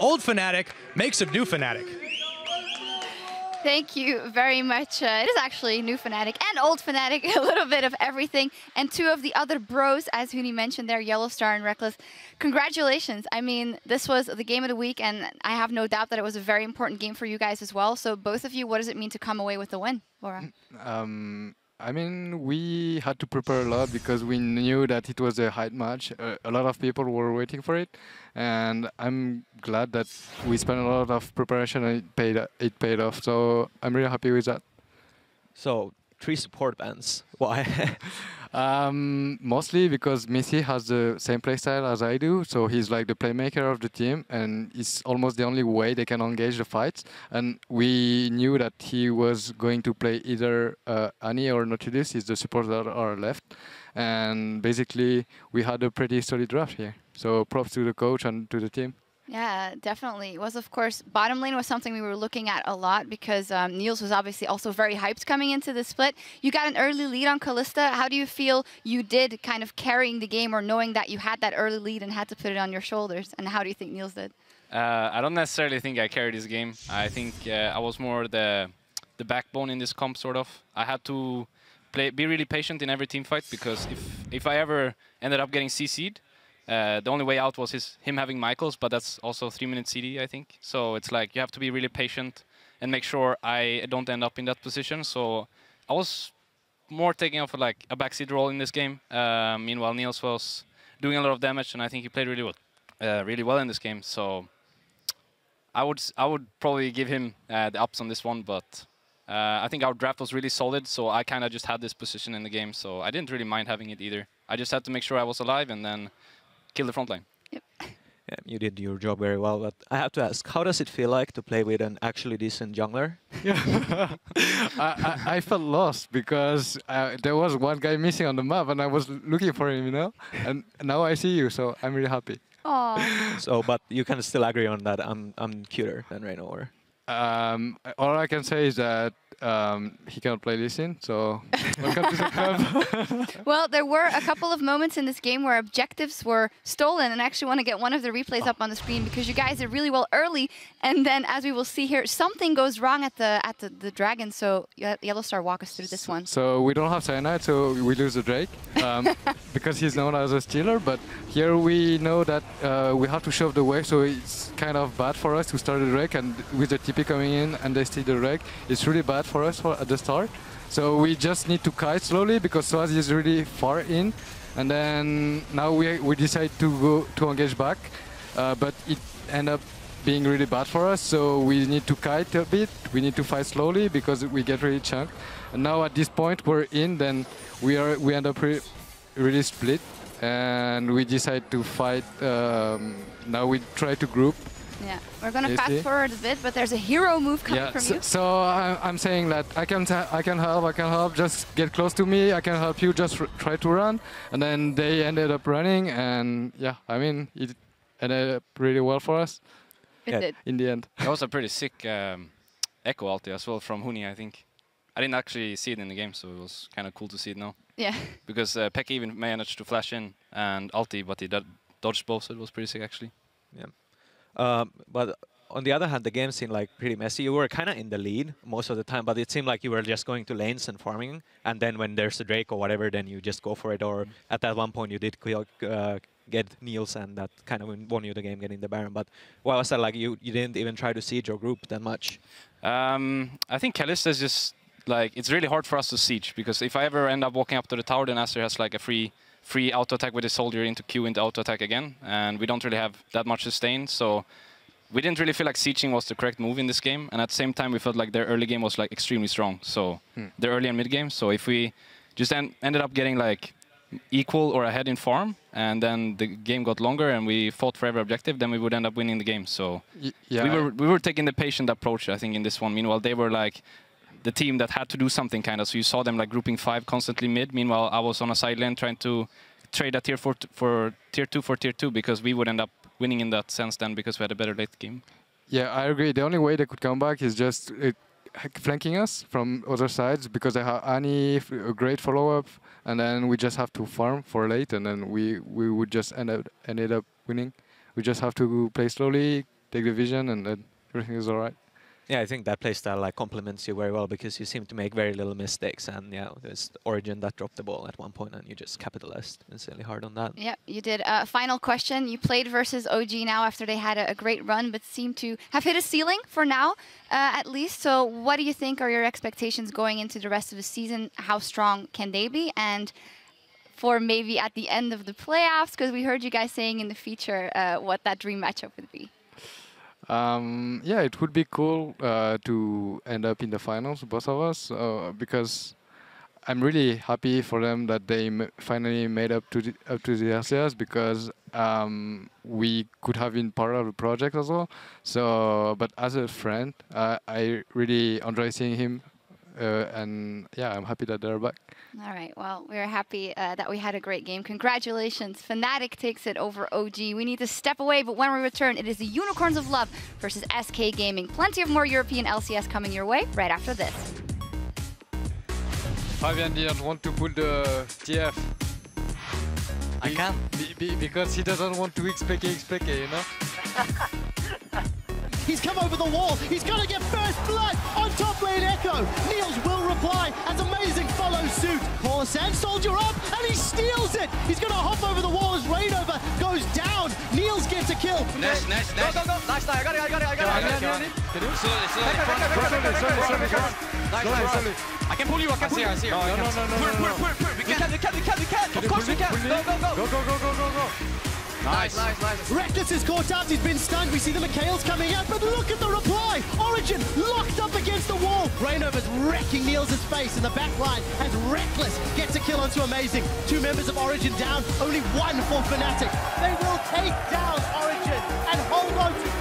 old Fnatic makes a new Fnatic. Thank you very much. It is actually new Fnatic and old Fnatic, a little bit of everything. And two of the other bros, as Huni mentioned there, Yellowstar and Reckless. Congratulations. I mean, this was the game of the week, and I have no doubt that it was a very important game for you guys as well. So both of you, what does it mean to come away with the win, Laura? I mean, we had to prepare a lot because we knew that it was a hard match. A lot of people were waiting for it, and I'm glad that we spent a lot of preparation and it paid off. So I'm really happy with that. So 3 support bans. Why? Mostly because Missy has the same playstyle as I do, so he's like the playmaker of the team, and it's almost the only way they can engage the fights. And we knew that he was going to play either Annie or Nautilus. He's the support that are left, and basically we had a pretty solid draft here. So props to the coach and to the team. Yeah, definitely. It was, of course, bottom lane was something we were looking at a lot because Niels was obviously also very hyped coming into the split. You got an early lead on Kalista. How do you feel you did kind of carrying the game or knowing that you had that early lead and had to put it on your shoulders? And how do you think Niels did? I don't necessarily think I carried this game. I think I was more the backbone in this comp, sort of. I had to be really patient in every team fight because if I ever ended up getting CC'd, the only way out was him having Michaels, but that's also 3-minute CD, I think. So it's like you have to be really patient and make sure I don't end up in that position. So I was more taking off like a backseat role in this game. Meanwhile, Niels was doing a lot of damage, and I think he played really well in this game. So I would probably give him the ups on this one, but I think our draft was really solid. So I kind of just had this position in the game, so I didn't really mind having it either. I just had to make sure I was alive and then kill the front line. Yep. Yeah, you did your job very well, but I have to ask, how does it feel like to play with an actually decent jungler? Yeah. I felt lost because there was one guy missing on the map, and I was looking for him, you know. And now I see you, so I'm really happy. Aww. So, but you can still agree on that I'm cuter than Reyna, or? All I can say is that he cannot play Lee Sin, so welcome to the club. Well, there were a couple of moments in this game where objectives were stolen, and I actually want to get one of the replays up on the screen because you guys did really well early, and then as we will see here, something goes wrong at the Dragon. So Yellowstar, walk us through this one. So we don't have Cyanide, so we lose the Drake because he's known as a stealer. But here we know that we have to shove the way, so it's kind of bad for us to start the Drake, and with the TP coming in and they steal the Drake, it's really bad for us at the start. So we just need to kite slowly because Swaz is really far in, and then now we decide to engage back, but it ended up being really bad for us. So we need to kite a bit. We need to fight slowly because we get really chunked. And now at this point we're in, then we end up really split, and we decide to fight. Now we try to group. Yeah, we're gonna fast forward a bit, but there's a hero move coming from you. So I'm saying that I can help. Just get close to me. I can help you. Just try to run, and then they ended up running, and yeah, I mean it ended up really well for us. It did. In the end. That was a pretty sick echo ulti as well from Huni, I think. I didn't actually see it in the game, so it was kind of cool to see it now. Yeah. Because Pekka even managed to flash in and ulti, but he dodged both, so it was pretty sick actually. Yeah. But on the other hand, the game seemed like pretty messy. You were kind of in the lead most of the time, but it seemed like you were just going to lanes and farming. And then when there's a Drake or whatever, then you just go for it. Or at that one point, you did get Niels, and that kind of won you the game getting the Baron. But why was that? Like you didn't even try to siege your group that much? I think Kalista is just like, it's really hard for us to siege, because if I ever end up walking up to the tower, then Aster has like a free auto attack with his soldier into Q into auto attack again, and we don't really have that much sustain, so we didn't really feel like sieging was the correct move in this game. And at the same time, we felt like their early game was like extremely strong, so their early and mid game. So if we just ended up getting like equal or ahead in farm, and then the game got longer and we fought for every objective, then we would end up winning the game. So yeah, we were taking the patient approach, I think, in this one. Meanwhile, they were like the team that had to do something kind of. So you saw them like grouping 5 constantly mid. Meanwhile, I was on a side lane trying to trade a tier 4 for tier 2 because we would end up winning in that sense then, because we had a better late game. Yeah, I agree. The only way they could come back is just flanking us from other sides, because they have Annie, a great follow-up, and then we just have to farm for late, and then we would just ended up winning. We just have to play slowly, take the vision, and then everything is all right. Yeah, I think that playstyle like complements you very well because you seem to make very little mistakes, and yeah, there's Origen that dropped the ball at one point, and you just capitalized insanely hard on that. Yeah, you did. Final question. You played versus OG now after they had a great run, but seem to have hit a ceiling for now, at least. So what do you think are your expectations going into the rest of the season? How strong can they be? And for maybe at the end of the playoffs, because we heard you guys saying in the feature what that dream matchup would be. Yeah, it would be cool to end up in the finals, both of us, because I'm really happy for them that they finally made up to the LCS, because we could have been part of the project as well. So, but as a friend, I really enjoy seeing him, and yeah, I'm happy that they're back. All right, well, we're happy that we had a great game. Congratulations. Fnatic takes it over OG. We need to step away, but when we return, it is the Unicorns of Love versus SK Gaming. Plenty of more European LCS coming your way right after this. Fabian didn't want to pull the TF. I can. Because he doesn't want to XPK, you know? He's come over the wall. He's going to get first blood on top lane Echo. Niels will reply as Amazing follows suit. Poor Sand Soldier up, and he steals it. He's going to hop over the wall as Rainover goes down. Niels gets a kill. Nice. Go. Nice, I got it. Slowly. I can pull you. I see. No. We can. Of course we can. Go. Nice. Reckless is caught out, he's been stunned. We see the Mikhail's coming out, but look at the reply. Origen locked up against the wall. Rainover's wrecking Niels' face in the back line as Reckless gets a kill onto Amazing. 2 members of Origen down, only 1 for Fnatic. They will take down Origen and hold on to